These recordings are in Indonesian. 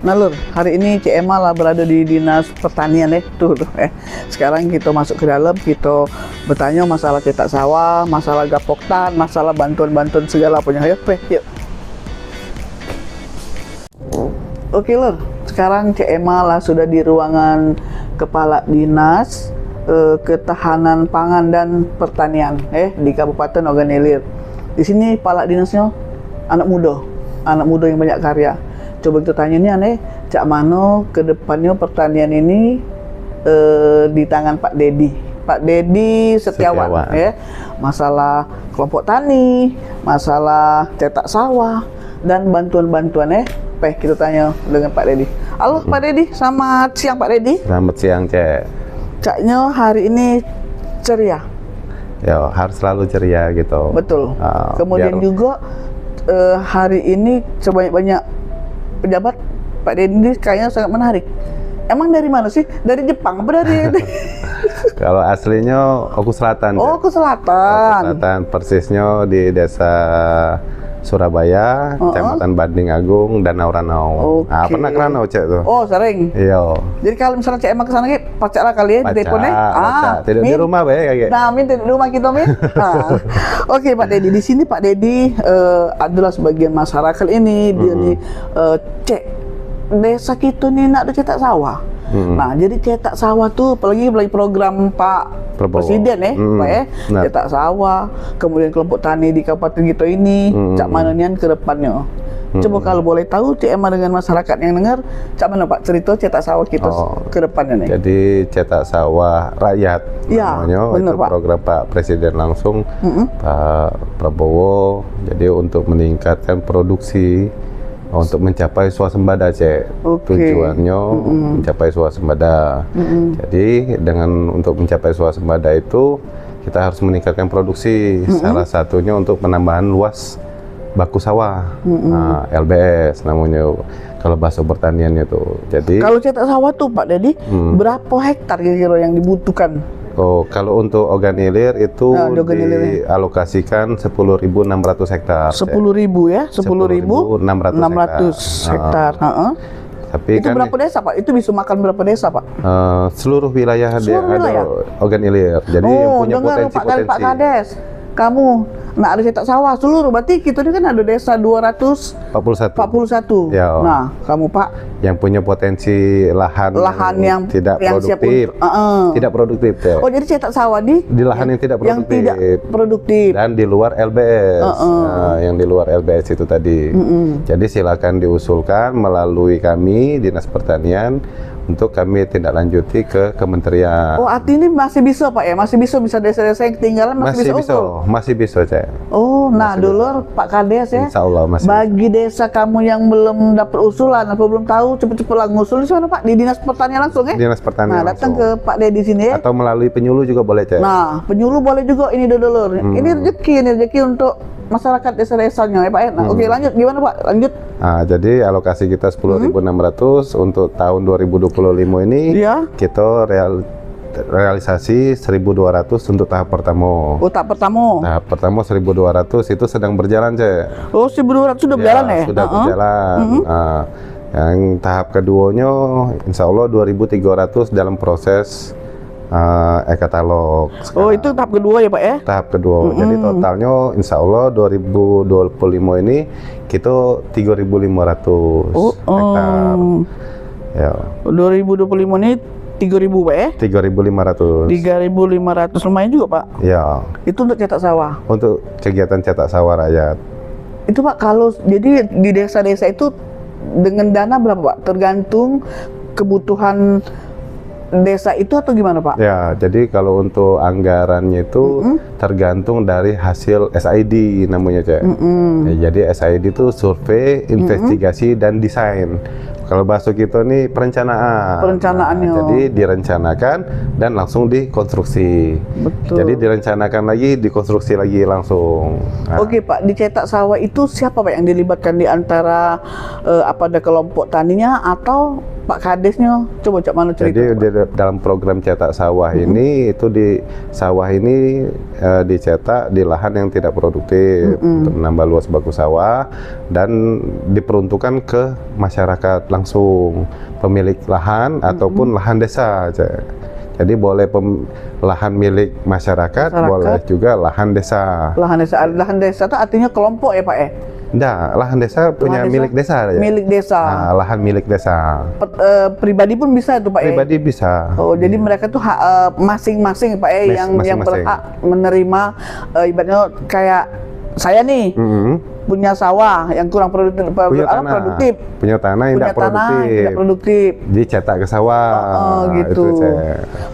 Nah Lur, hari ini Cik Emma lah berada di Dinas Pertanian tuh. Sekarang kita masuk ke dalam, kita bertanya masalah cetak sawah, masalah gapoktan, masalah bantuan-bantuan segala punya. Ayo, yuk. Oke Lur, sekarang Cik Emma lah sudah di ruangan Kepala Dinas Ketahanan Pangan dan Pertanian di Kabupaten Ogan Ilir. Di sini Kepala Dinasnya anak muda yang banyak karya. Coba kita tanya nih, cak mano ke depannya pertanian ini di tangan Pak Dedi Setiawan. Masalah kelompok tani, masalah cetak sawah dan bantuan-bantuan kita tanya dengan Pak Dedi. Halo Pak Dedi, selamat siang Pak Dedi. Selamat siang Cek. Caknya hari ini ceria. Ya harus selalu ceria gitu. Betul. Kemudian juga hari ini sebanyak-banyak pejabat Pak Dedi kayaknya sangat menarik. Emang dari mana sih? Dari Jepang apa dari? Kalau aslinya Oku Selatan. Oh, Oku Selatan. Oku Selatan, persisnya di desa Surabaya, Kecamatan Banding Agung, Danau Ranau. Okay. Nah, pernah ke Ranau Cek tuh? Oh, sering. Iya. Jadi kalau misalnya Cek Emma ke sana pacak lah kali di teleponnya. Tidak di rumah kayak. Nah, tidak di rumah kita Oke, Pak Dedi, di sini Pak Dedi adalah sebagian masyarakat ini dia nih cek desa kita nih nak ada cetak sawah. Nah, jadi cetak sawah tuh apalagi program Pak Presiden Pak cetak sawah, kemudian kelompok tani di kabupaten kita ini, cak mana nian ke depannya. Coba kalau boleh tahu Cik Emma dengan masyarakat yang dengar, cak mana Pak cerita cetak sawah kita ke depannya nih. Jadi cetak sawah rakyat namanya, bener, itu Pak. program Pak Presiden langsung Pak Prabowo. Jadi untuk meningkatkan produksi untuk mencapai swasembada tujuannya mencapai swasembada. Jadi dengan untuk mencapai swasembada itu kita harus meningkatkan produksi. Salah satunya untuk penambahan luas baku sawah, LBS namanya kalau bahasa pertaniannya tuh. Jadi kalau cetak sawah tuh Pak Dedi berapa hektar kira-kira yang dibutuhkan? Oh, kalau untuk Ogan Ilir itu dialokasikan 10.600 hektar. 10.000 ya? 10.600 hektar. Tapi itu kan berapa desa Pak? Itu bisa makan berapa desa Pak? Seluruh wilayah ada Ogan Ilir. Jadi yang punya potensi-potensi. Pak Kades, kamu ada cetak sawah seluruh, berarti kita ini kan ada desa 241. Ya. Nah, kamu Pak yang punya potensi lahan yang tidak produktif. Tidak produktif. Oh, jadi cetak sawah di lahan yang tidak produktif. Yang tidak produktif. Dan di luar LBS. Yang di luar LBS itu tadi. Jadi silakan diusulkan melalui kami Dinas Pertanian untuk kami tindak lanjuti ke kementerian. Oh, artinya masih bisa Pak ya? Masih bisa desa-desa yang ketinggalan masih bisa usul? Masih bisa Cek. Oh, nah dulu Pak Kades ya. Insya Allah masih. Bagi desa kamu yang belum dapat usulan atau belum tahu, cepet-cepet lah ngusul di sana Pak, di Dinas Pertanian langsung ya? Dinas Pertanian nah, datang ke Pak Dedi sini ya. Atau melalui penyuluh juga boleh Cek. Nah, penyuluh boleh juga ini dulu. Ini rezeki untuk masyarakat desa-desanya ya Pak ya. Nah, oke lanjut, gimana Pak? Lanjut. Nah, jadi alokasi kita 10.600 untuk tahun 2025 ini kita realisasi 1.200 untuk tahap pertama. Oh, tahap pertama. Tahap pertama 1.200 itu sedang berjalan, Cek. Oh, 1.200 sudah berjalan ya? Sudah berjalan. Nah, yang tahap keduanya insya Allah 2.300 dalam proses e-katalog. Oh, itu tahap kedua ya Pak ya? Tahap kedua. Jadi totalnya insya Allah 2025 ini kita 3.500 hektar. Ya. 2025 ini 3.000 Pak ya? 3.500. 3.500 lumayan juga Pak. Ya. Itu untuk cetak sawah. Untuk kegiatan cetak sawah rakyat. Itu Pak, kalau jadi di desa-desa itu dengan dana berapa Pak? Tergantung kebutuhan desa itu atau gimana Pak? Ya, jadi kalau untuk anggarannya itu tergantung dari hasil SID namanya Cek. Ya, jadi SID itu survei, investigasi, dan desain. Kalau bahasa kita nih perencanaan. Perencanaannya. Nah, jadi direncanakan dan langsung dikonstruksi. Betul. Jadi direncanakan lagi, dikonstruksi lagi langsung. Nah. Oke Pak, di cetak sawah itu siapa Pak yang dilibatkan di antara ada kelompok taninya atau Pak Kadesnya, coba cak mana cerita. Jadi dalam program cetak sawah ini itu di sawah ini dicetak di lahan yang tidak produktif untuk menambah luas baku sawah dan diperuntukkan ke masyarakat langsung, pemilik lahan ataupun lahan desa. Jadi boleh lahan milik masyarakat, boleh juga lahan desa. Lahan desa itu artinya kelompok ya Pak ya? Enggak, lahan desa punya milik desa. Milik desa. Nah, lahan milik desa. Pribadi pun bisa itu Pak ya? Pribadi bisa. Oh, jadi mereka tuh masing-masing Pak ya yang berhak menerima ibaratnya kayak saya nih punya sawah yang kurang produktif, punya tanah yang tidak produktif, dicetak ke sawah. Gitu.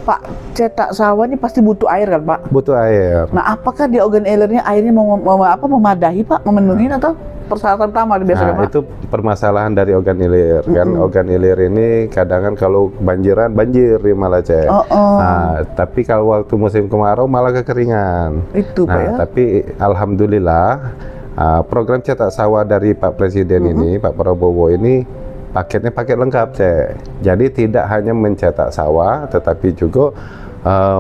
Pak, cetak sawah ini pasti butuh air kan Pak? Butuh air. Nah, apakah di organ ilernya airnya memadai Pak, memenuhi atau persyaratan utama biasanya Pak? Itu permasalahan dari organ ilir kan. Organ ilir ini kadang kalau kebanjiran banjir malah Nah, tapi kalau waktu musim kemarau malah kekeringan. Itu Pak ya. Tapi alhamdulillah program cetak sawah dari Pak Presiden ini, Pak Prabowo ini paketnya paket lengkap Jadi tidak hanya mencetak sawah, tetapi juga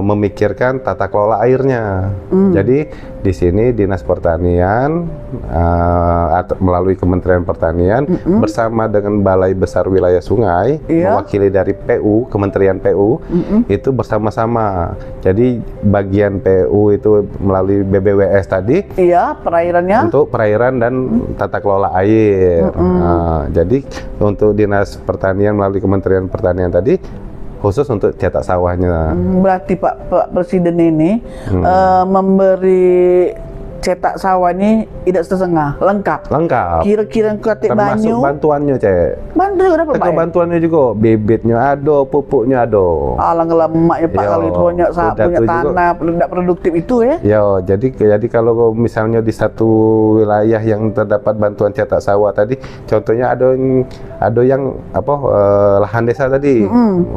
memikirkan tata kelola airnya. Jadi di sini Dinas Pertanian atau melalui Kementerian Pertanian bersama dengan Balai Besar Wilayah Sungai mewakili dari PU, Kementerian PU itu bersama-sama. Jadi bagian PU itu melalui BBWS tadi, perairannya untuk perairan dan tata kelola air. Jadi untuk Dinas Pertanian melalui Kementerian Pertanian tadi khusus untuk cetak sawahnya. Berarti Pak Presiden ini memberi cetak sawah ini tidak setengah, lengkap. Kira-kira kuatik banyu. Termasuk bantuannya Bantuan juga dapat Pak. Bantuannya juga, bibitnya ada, pupuknya ada. Alang lemaknya Pak kalau itu punya tanah tidak produktif itu ya. Jadi kalau misalnya di satu wilayah yang terdapat bantuan cetak sawah tadi, contohnya ada yang lahan desa tadi,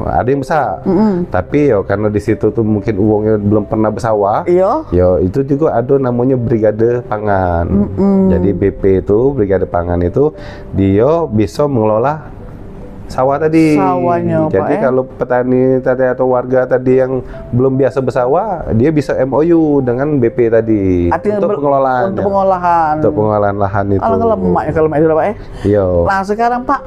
ada yang besar. Tapi karena di situ tuh mungkin uangnya belum pernah bersawah. Itu juga ada namanya Brigade Pangan. Jadi BP itu, Brigade Pangan itu dia bisa mengelola sawah tadi. Sawahnya, jadi Pak, kalau petani tadi atau warga tadi yang belum biasa bersawah, dia bisa MOU dengan BP tadi. Untuk pengelolaan. Untuk pengolahan lahan itu. Kalau lemak itu Pak ya. Nah sekarang Pak,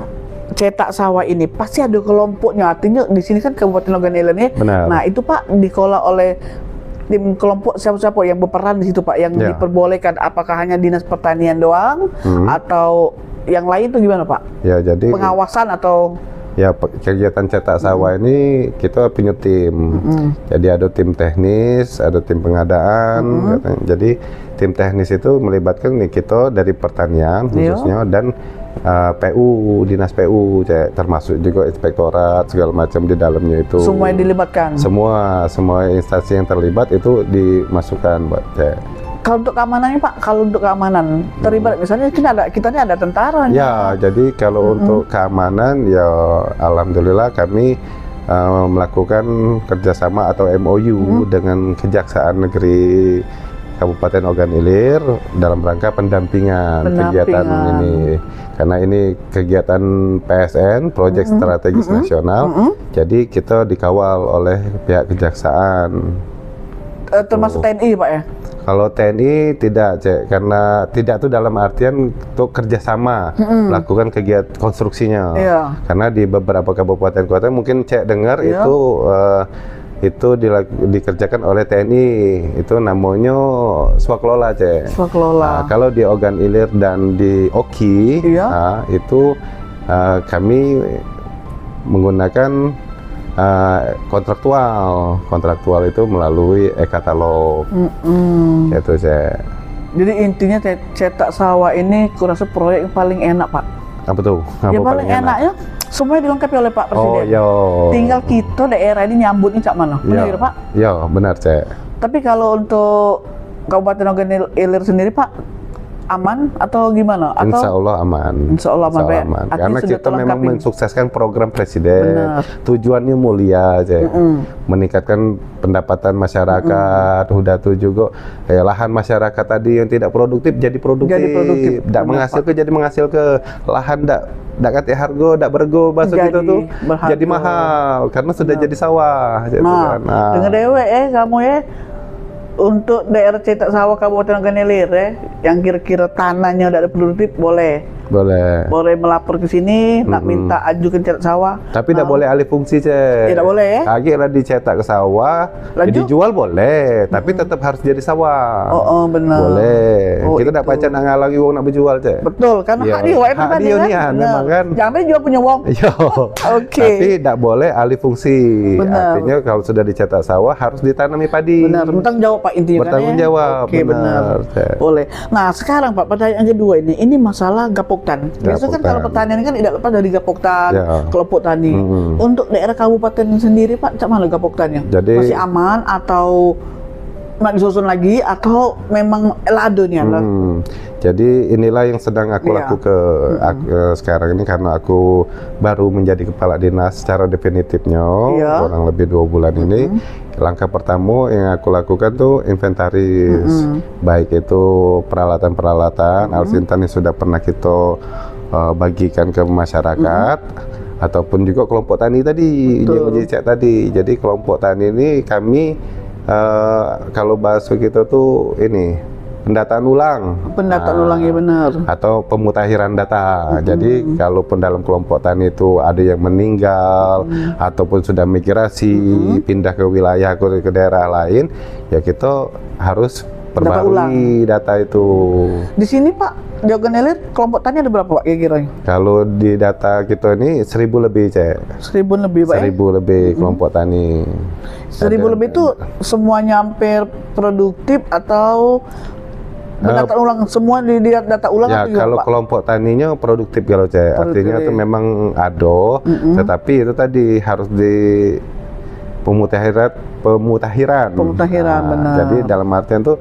cetak sawah ini pasti ada kelompoknya. Artinya di sini kan Kabupaten Ogan Ilir nih. Nah itu Pak dikelola oleh tim kelompok siapa-siapa yang berperan di situ Pak, yang diperbolehkan, apakah hanya Dinas Pertanian doang atau yang lain itu gimana Pak? Jadi pengawasan atau kegiatan cetak sawah ini kita punya tim. Jadi ada tim teknis, ada tim pengadaan. Jadi tim teknis itu melibatkan kita dari pertanian khususnya dan PU, Dinas PU, termasuk juga inspektorat segala macam di dalamnya itu. Semua yang dilibatkan. Semua instansi yang terlibat itu dimasukkan, Mbak. Kalau untuk keamanannya Pak, kalau untuk keamanan terlibat misalnya kita ini ada tentara. Jadi kalau untuk keamanan alhamdulillah kami melakukan kerjasama atau MOU dengan Kejaksaan Negeri Kabupaten Ogan Ilir dalam rangka pendampingan kegiatan ini. Karena ini kegiatan PSN, Proyek Strategis Nasional, jadi kita dikawal oleh pihak kejaksaan. Termasuk TNI Pak ya? Kalau TNI tidak, karena tidak itu dalam artian untuk kerjasama melakukan kegiatan konstruksinya. Karena di beberapa kabupaten kota mungkin dengar itu dikerjakan oleh TNI, itu namanya swakelola Swakelola. Nah, kalau di Ogan Ilir dan di Oki, itu kami menggunakan kontraktual itu melalui e-katalog. Itu Jadi intinya cetak sawah ini kurasa proyek yang paling enak Pak. Apa tuh? Paling enaknya semuanya dilengkapi oleh Pak Presiden. Tinggal kita daerah ini nyambutnya cak mana? Benar Pak? Benar Tapi kalau untuk Kabupaten Ogan Ilir sendiri Pak, aman atau gimana? Atau Insya Allah aman. Insya Allah aman, Pak. Artinya Karena sudah kita memang terlengkapi. mensukseskan program Presiden. Benar. Tujuannya mulia, Cek. Meningkatkan pendapatan masyarakat. Udah tuh juga lahan masyarakat tadi yang tidak produktif jadi produktif. Jadi produktif. Tidak menghasilkan jadi menghasilkan. Lahan tidak kate harga, tidak bergo bahasa Jadi gitu tuh. berharga. Jadi mahal karena sudah jadi sawah. Gitu Nah, kan. dengan dewe kamu untuk daerah Cetak Sawah Kabupaten Ogan Ilir yang kira-kira tanahnya udah ada produktif boleh melapor ke sini, nak minta ajukan cetak sawah. Tapi tidak boleh alih fungsi, Cek. Tidak boleh, Lagi lah dicetak ke sawah, Lanjut? dijual boleh, tapi tetap harus jadi sawah. Oh, benar. Boleh. Oh, Kita tidak itu. pacar ngalangi wong nak berjual, Cek. Betul, karena Iya. hak dia, Hak dia nih, Benar. memang kan. Jangan juga punya wong. Yo. Oke. Tapi tidak boleh alih fungsi. Benar. Artinya kalau sudah dicetak sawah harus ditanami padi. Benar, bertanggung jawab Pak intinya Bertanggung kan, ya? jawab, Oke, benar. Cek. Boleh. Nah, sekarang Pak, pertanyaan kedua ini masalah gapoktan. Biasanya kan kalau Gapoktan. pertanian kan tidak lepas dari gapoktan, Ya. kelompok tani. Untuk daerah kabupaten sendiri Pak, cak mana gapoktannya? Jadi- masih aman atau nak disusun lagi atau memang lado nih Allah? Jadi inilah yang sedang aku Iya. lakukan sekarang ini karena aku baru menjadi kepala dinas secara definitifnya Iya. kurang lebih 2 bulan ini. Langkah pertama yang aku lakukan tuh inventaris, baik itu peralatan-peralatan, alat intan yang sudah pernah kita bagikan ke masyarakat. Ataupun juga kelompok tani tadi, Betul. yang menjadi tadi. Jadi kelompok tani ini kami kalau bahasa kita tuh ini pendataan ulang. Pendataan Nah, ulang ya benar. atau pemutakhiran data. Jadi kalaupun dalam kelompok tani itu ada yang meninggal ataupun sudah migrasi pindah ke wilayah ke daerah lain, ya kita harus perbarui data itu. Di sini Pak, di Ogan Ilir kelompok tani ada berapa Pak kira-kira? Kalau di data kita ini 1000 lebih, Cek. 1000 lebih Pak 1000 lebih kelompok tani. 1000 lebih itu semuanya hampir produktif atau data ulang semua di data ulang Ya, atau gimana, kalau Pak? kelompok taninya produktif kalau Cek. Artinya itu memang ada, tetapi itu tadi harus di pemutahiran. Pemutahiran, benar. Jadi dalam artian tuh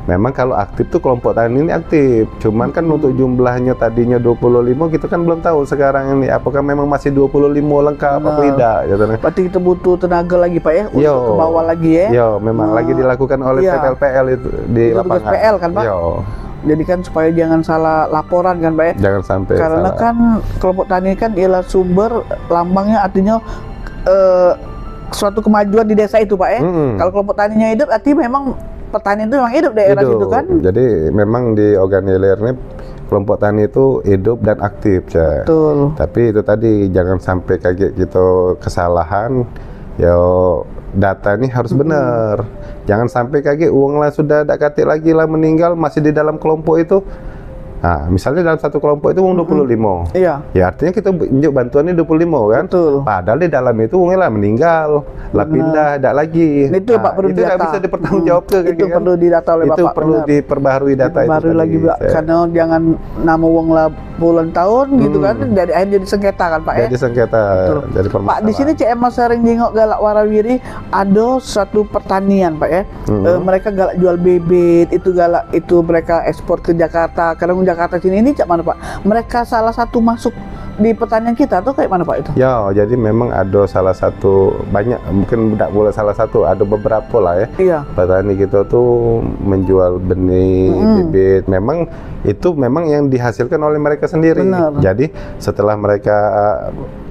memang kalau aktif tuh kelompok tani ini aktif. Cuman kan untuk jumlahnya tadinya 25 kita kan belum tahu sekarang ini apakah memang masih 25 lengkap apa tidak gitu. Berarti kita butuh tenaga lagi Pak ya untuk Yo. ke bawah lagi ya. Yo, memang lagi dilakukan oleh Iya. PPLPL itu di Itu tugas lapangan. PL kan, Pak? Yo, Jadi kan supaya jangan salah laporan kan Pak ya. jangan sampai Karena salah. kan kelompok tani kan ialah sumber lambangnya artinya suatu kemajuan di desa itu Pak ya. Kalau kelompok taninya hidup artinya memang pertanian itu memang hidup daerah Hidup. situ kan. Jadi memang di Ogan Ilir ini kelompok tani itu hidup dan aktif, Cek. Betul. Tapi itu tadi jangan sampai kayak gitu kesalahan. Ya data ini harus benar. Jangan sampai kayak uang lah sudah tidak kate lagi lah meninggal masih di dalam kelompok itu. Nah, misalnya dalam satu kelompok itu uang 25. Iya. Ya artinya kita unjuk bantuannya 25 kan? Betul. Padahal di dalam itu uangnya lah meninggal, lah pindah, tidak lagi. Itu Pak perlu itu nggak didata. bisa dipertanggungjawabkan. Itu perlu didata oleh Itu Bapak. perlu benar. diperbaharui data itu. Baru tadi, lagi Pak, Cek. karena jangan nama uang lah puluhan tahun gitu kan, dari akhirnya jadi sengketa kan Pak ya. Jadi sengketa, Betul. jadi Pak permasalahan. di sini CMA sering jengok Galak Warawiri ada satu pertanian Pak ya. Mereka galak jual bibit, itu galak itu mereka ekspor ke Jakarta. Kadang Jakarta sini ini cak mana Pak? Mereka salah satu masuk di pertanian kita atau kayak mana Pak itu? Ya, jadi memang ada salah satu banyak, mungkin tidak boleh salah satu, ada beberapa lah ya. Iya. Petani kita tuh menjual benih, bibit, memang itu memang yang dihasilkan oleh mereka sendiri. Benar. Jadi setelah mereka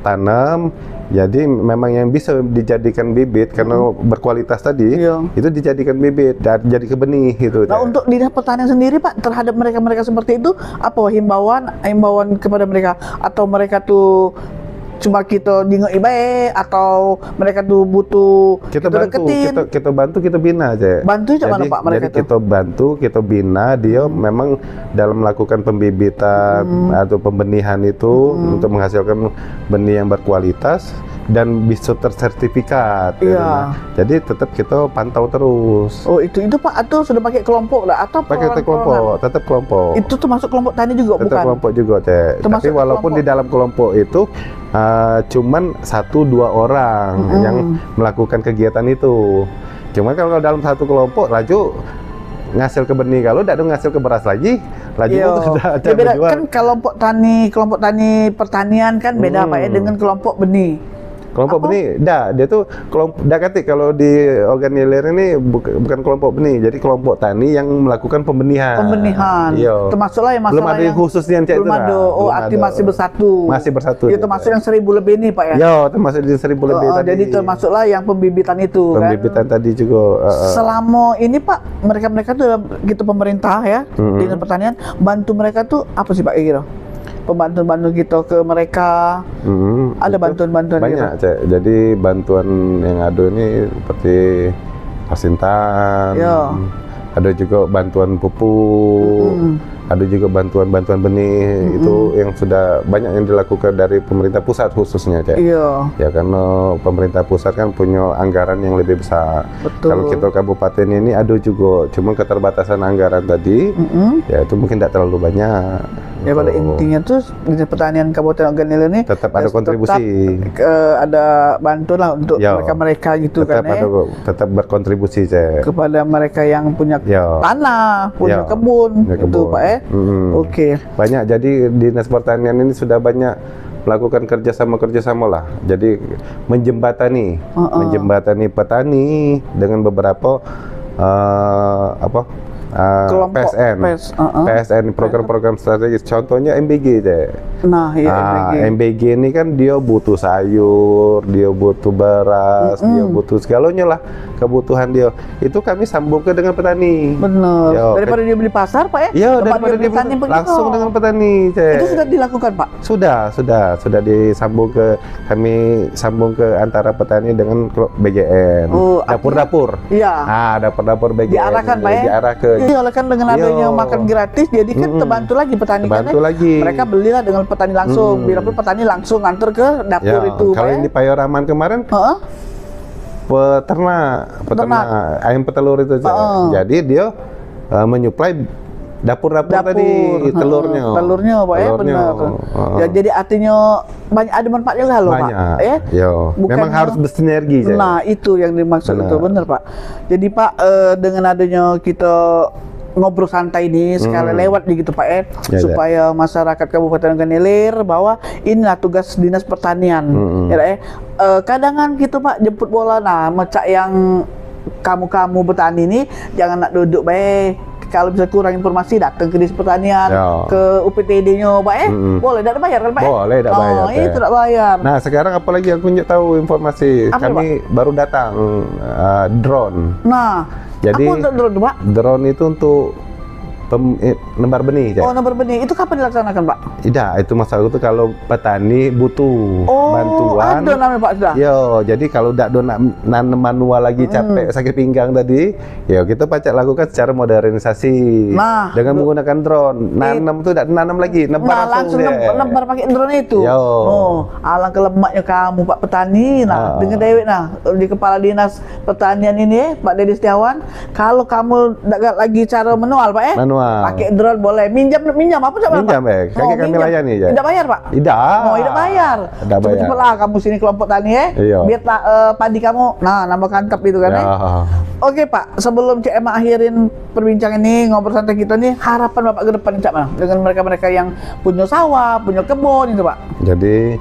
tanam, jadi memang yang bisa dijadikan bibit karena berkualitas tadi, Iya. itu dijadikan bibit dan jadi ke benih gitu. Nah untuk dinas pertanian sendiri Pak terhadap mereka seperti itu apa himbauan kepada mereka atau mereka tuh cuma kita jenguk ibae atau mereka tuh butuh kita bantu, deketin? kita bantu, kita bina aja. Bantu cak mana Pak mereka jadi tuh? kita bantu, kita bina dia memang dalam melakukan pembibitan atau pembenihan itu untuk menghasilkan benih yang berkualitas dan bisa tersertifikat. Iya. Nah, jadi tetap kita pantau terus. Oh itu Pak atau sudah pakai kelompok lah atau Pakai perorangan-perorangan? kelompok, tetap kelompok. Itu termasuk kelompok tani juga Tetap bukan? kelompok juga, Cek. Termasuk Tapi walaupun kelompok. di dalam kelompok itu cuman 1-2 orang yang melakukan kegiatan itu. Cuman kalau dalam satu kelompok laju ngasil ke benih, kalau tidak ngasil ke beras lagi Ya, beda kan kelompok tani pertanian kan beda Pak ya dengan kelompok benih. Kelompok benih, dia tuh kelompok, kalau di organ hilir ini bukan kelompok benih, jadi kelompok tani yang melakukan pembenihan. Iya. Termasuklah yang masalah belum ada yang khusus yang belum ada. Oh, arti masih bersatu. Masih bersatu. Itu termasuk yang 1000 lebih nih Pak ya. Iya, termasuk di 1000 lebih tadi. Jadi termasuklah yang pembibitan itu Pembibitan tadi juga. Selama ini Pak, mereka tuh gitu pemerintah ya, dengan pertanian bantu mereka tuh apa sih Pak kira? Pembantu gitu ke mereka, ada bantuan-bantuan banyak gitu. Cek. Jadi bantuan yang ada ini seperti pasintan, ada juga bantuan pupuk, ada juga bantuan benih, itu yang sudah banyak yang dilakukan dari pemerintah pusat khususnya Cek. Ya karena pemerintah pusat kan punya anggaran yang lebih besar. Betul. Kalau kita kabupaten ini ada juga, cuma keterbatasan anggaran tadi, ya itu mungkin tidak terlalu banyak. Ya pada intinya tuh Dinas Pertanian Kabupaten Ogan Ilir ini tetap ada kontribusi, ada bantuan lah untuk mereka gitu tetap kan tetap berkontribusi Cek. kepada mereka yang punya tanah, punya kebun itu Pak ya. Oke. Banyak, jadi Dinas Pertanian ini sudah banyak melakukan kerjasama lah. Jadi menjembatani petani dengan beberapa kelompok PSN, program-program strategis. Contohnya MBG deh. Nah, ya MBG ini kan dia butuh sayur, dia butuh beras, dia butuh segalanya lah kebutuhan dia. Itu kami sambung ke dengan petani. Benar. Daripada dia beli pasar, Pak ya? Iya, daripada dia beli langsung dengan petani. Itu sudah dilakukan, Pak? Sudah disambung kami sambung ke antara petani dengan BGN. Dapur-dapur. Iya. Dapur-dapur BGN. Diarahkan, Pak ya? Diarahkan. Iya, kan dengan adanya makan gratis, jadi kan terbantu lagi petani lagi. Mereka belilah dengan petani langsung. Biarpun petani langsung nganter ke dapur itu. Kalau yang di Payoraman kemarin, peternak ayam petelur itu, jadi dia menyuplai dapur-dapur tadi telurnya Pak ya, benar. Ya, jadi artinya banyak ada manfaatnya lah loh Pak ya. Memang harus bersinergi. Nah, itu yang dimaksud itu benar Pak. Jadi Pak, dengan adanya kita ngobrol santai ini sekali lewat gitu Pak supaya masyarakat Kabupaten Ogan Ilir bahwa inilah tugas Dinas Pertanian. Kadang gitu Pak jemput bola, mecak yang kamu petani ini jangan nak duduk baik. Kalau bisa kurang informasi datang ke Dinas Pertanian, ke UPTD-nya Pak boleh, tidak bayar kan Pak? Boleh, tidak bayar. Itu tidak bayar. Nah, sekarang apalagi aku tahu informasi, kami baru datang drone. Nah, jadi apa drone Pak? Drone itu untuk nebar benih. Nebar benih. Itu kapan dilaksanakan Pak? Tidak, itu masalah itu kalau petani butuh bantuan. Ada namanya Pak sudah? Jadi kalau tidak nanam manual lagi capek sakit pinggang tadi, kita pacak lakukan secara modernisasi. Dengan menggunakan drone. Nanam itu tidak nanam lagi, nebar langsung nebar pakai drone itu. Alangkah lemaknya kamu Pak petani. Dengan Dewek di Kepala Dinas Pertanian ini Pak Dedi Setiawan, kalau kamu tidak lagi cara manual Pak pakai drone boleh. Minjam apa coba Minjam kaki kami layani ya. Tidak bayar Pak? Tidak. Tidak bayar. Cepet-cepetlah kamu sini kelompok tani biar padi kamu nambah kantap itu kan Oke Pak, sebelum Cik Emma akhirin perbincangan ini, ngobrol santai kita nih, harapan Bapak ke depan Cik Emma dengan mereka-mereka yang punya sawah, punya kebun itu Pak. Jadi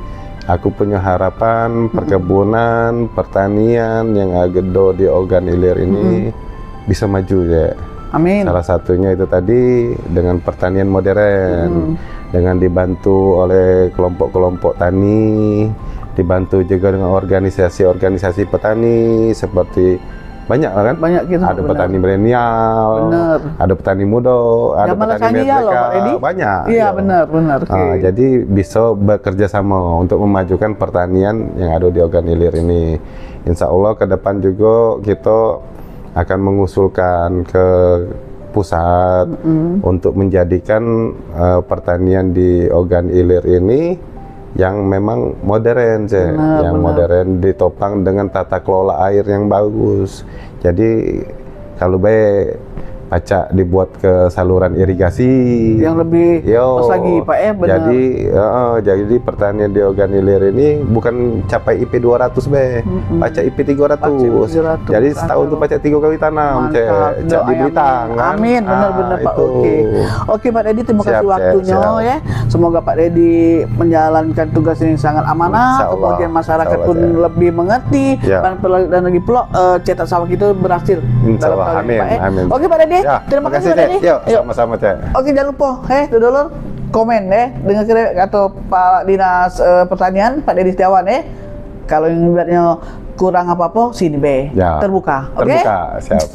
aku punya harapan perkebunan, pertanian yang agedo di Ogan Ilir ini bisa maju ya. Amin. Salah satunya itu tadi dengan pertanian modern, dengan dibantu oleh kelompok-kelompok tani, dibantu juga dengan organisasi-organisasi petani seperti banyak kan? Banyak gitu. Ada petani milenial, ada petani muda, ada petani merdeka, banyak. Iya benar. Jadi bisa bekerja sama untuk memajukan pertanian yang ada di Ogan Ilir ini. Insya Allah ke depan juga kita akan mengusulkan ke pusat untuk menjadikan pertanian di Ogan Ilir ini yang memang modern, modern ditopang dengan tata kelola air yang bagus. Jadi kalau baik pacak dibuat ke saluran irigasi yang lebih pas lagi Pak benar. Jadi pertanian di Oganilir ini bukan capai IP 200 pacak IP 300. Jadi setahun tuh pacak 3 kali tanam cek di Belitang kan. Amin, benar-benar Pak. Itu. Oke Pak Dedi, terima kasih Siap, waktunya siap. ya. Semoga Pak Dedi menjalankan tugas ini sangat amanah, Insya Allah. kemudian masyarakat Insya Allah, pun Cek. lebih mengerti Ya. dan lagi pula cetak sawah kita berhasil. Insya dalam Allah, tahun ini, amin, Pak, amin. Oke Pak Dedi, Ya, terima kasih Pak Cek. Dedi. Yuk, sama-sama cek. Oke, jangan lupa, dulu komen dengan atau Pak Dinas Pertanian, Pak Dedi Setiawan Kalau yang ibaratnya kurang apa-apa, sini be. Ya. Terbuka. Oke? Terbuka, siap.